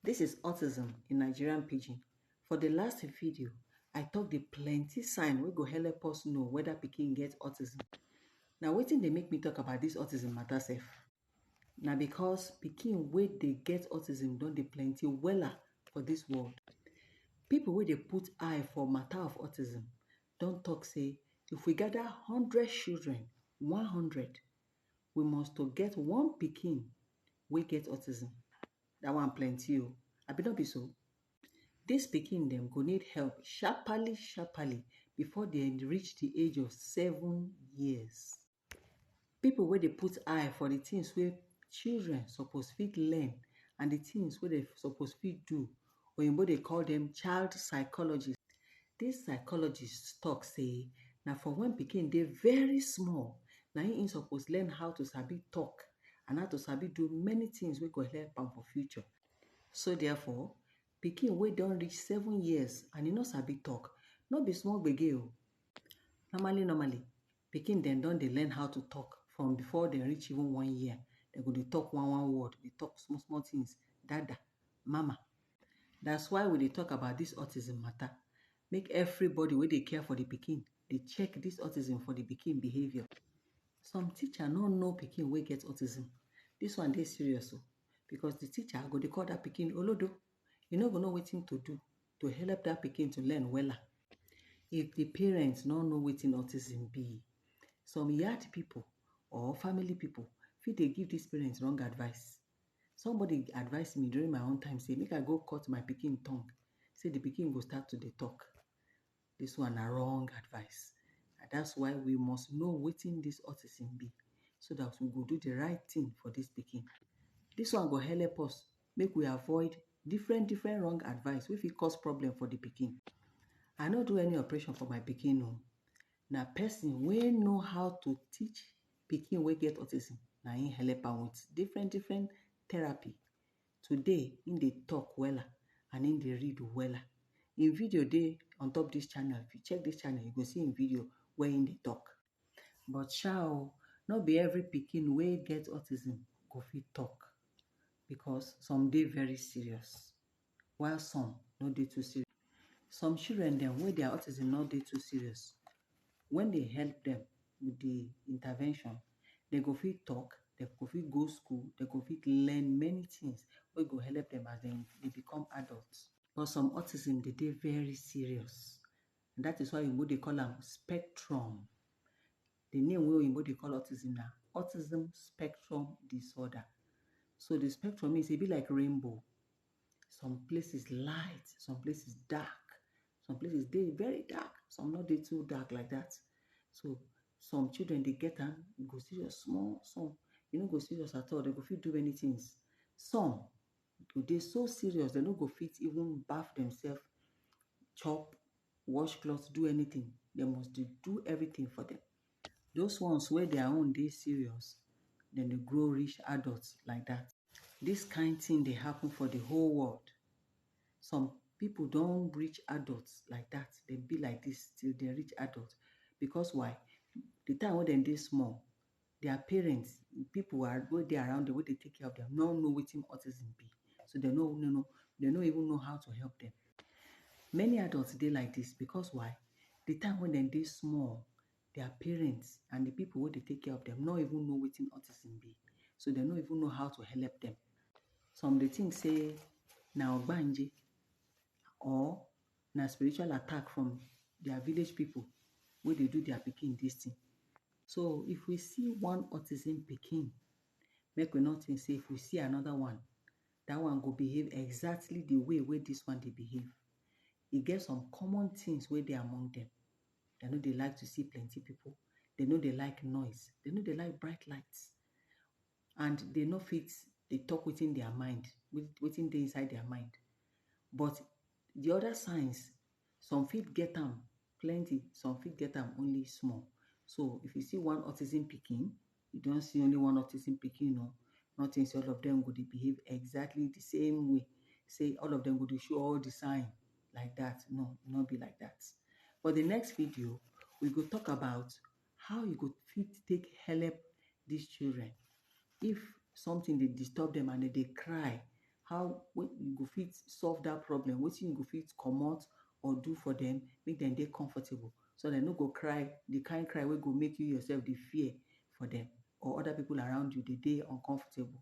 This is autism in Nigerian pidgin. For the last video, I talk the plenty sign wey go help us know whether pikin get autism. Now wetin dey make me talk about this autism matter sef? Na because pikin wey dey get autism don dey plenty wella for this world. People wey dey put eye for matter of autism don talk say if we gather 100 children, 100, we must to get one pikin wey get autism. That one plenty o, abi no be so? Dis pikin dem go need help sharparly before dem reach the age of 7 years. People wey dey put eye for the things wey children suppose fit learn and the things wey dem suppose fit do, oyinbo dey call them child psychologists. Dis psychologists talk say na for when pikin dey very small na im suppose learn how to sabi talk and how to sabi do many things wey go help am for future. So therefore, pikin wey don reach 7 years and e no sabi talk, no be small gbege o. Normally, pikin dem don dey learn how to talk from before dem reach even 1 year. Dem go dey talk one word, dey talk small things, dada, mama. That's why we dey talk about this autism matter. Make everybody wey dey care for the pikin dey check this autism for the pikin behavior. Some teacher no know pikin wey get autism. This one dey serious o, because the teacher go dey call that pikin olodo. You no go know wetin to do to help that pikin to learn wella. If the parents no know wetin autism be, some yard people or family people fit dey give these parents wrong advice. Somebody advise me during my own time say make I go cut my pikin tongue, say the pikin go start to dey talk. This one na wrong advice. And that's why we must know wetin this autism be, so that we go do the right thing for this pikin. This one go help us make we avoid different wrong advice wey fit cause problem for the pikin. I no do any operation for my pikin o. Na person wey know how to teach pikin wey get autism na im help am with different therapy. Today, im dey talk wella and im dey read wella. Im video dey on top this channel. If you check this channel, you go see im video where im dey talk. But sha o, no be every pikin wey get autism go fit talk, because some dey very serious while some no dey too serious. Some children dem wey their autism no dey too serious, when they help them with the intervention, they go fit talk, they go fit go school, they go fit learn many things wey go help them as they become adults. But some autism dey very serious. And that is why oyinbo dey call am spectrum. The name wey oyinbo dey call autism na autism spectrum disorder. So the spectrum means e be like rainbow. Some places light, some places dark, some places dey very dark, some no dey too dark like that. So some children dey get am, go serious small, some e no go serious at all. They go fit do many things. Some go dey so serious, they no go fit even baff themselves, chop, wash clothes, do anything. They must do everything for them. Those ones wey their own dey serious, then they grow reach adults like that. This kind thing dey happen for the whole world. Some people don reach adults like that. They be like this till they reach adults. Because why? The time when dem dey small, their parents, people wey dey around them, wey dey take care of them, no know wetin autism be. So they no even know how to help them. Many adults dey like this because why? The time when dem dey small, their parents and the people wey dey take care of them no even know wetin autism be. So they no even know how to help them. Some dey think say na ogbanje or na spiritual attack from their village people wey dey do their pikin this thing. So if we see one autism pikin, make we not think say if we see another one, that one go behave exactly the way this one dey behave. E get some common things wey dey among them. They no dey like to see plenty people. They no dey like noise. They no dey like bright lights. And they no fit dey talk wetin their mind, wetin dey inside their mind. But the other signs, some fit get am plenty, some fit get am only small. So if you see one autism pikin, you don't see only one autism pikin, no. Nothing say all of them go dey behave exactly the same way. Say all of them go dey show all the sign like that. No, it not be like that. For the next video, we go talk about how you go fit take help these children. If something dey disturb them and they cry, how you go fit solve that problem, wetin you go fit comot or do for dem make dem dey comfortable, so dem no go cry the kind cry wey go make you yourself dey fear for dem or other people around you dey uncomfortable.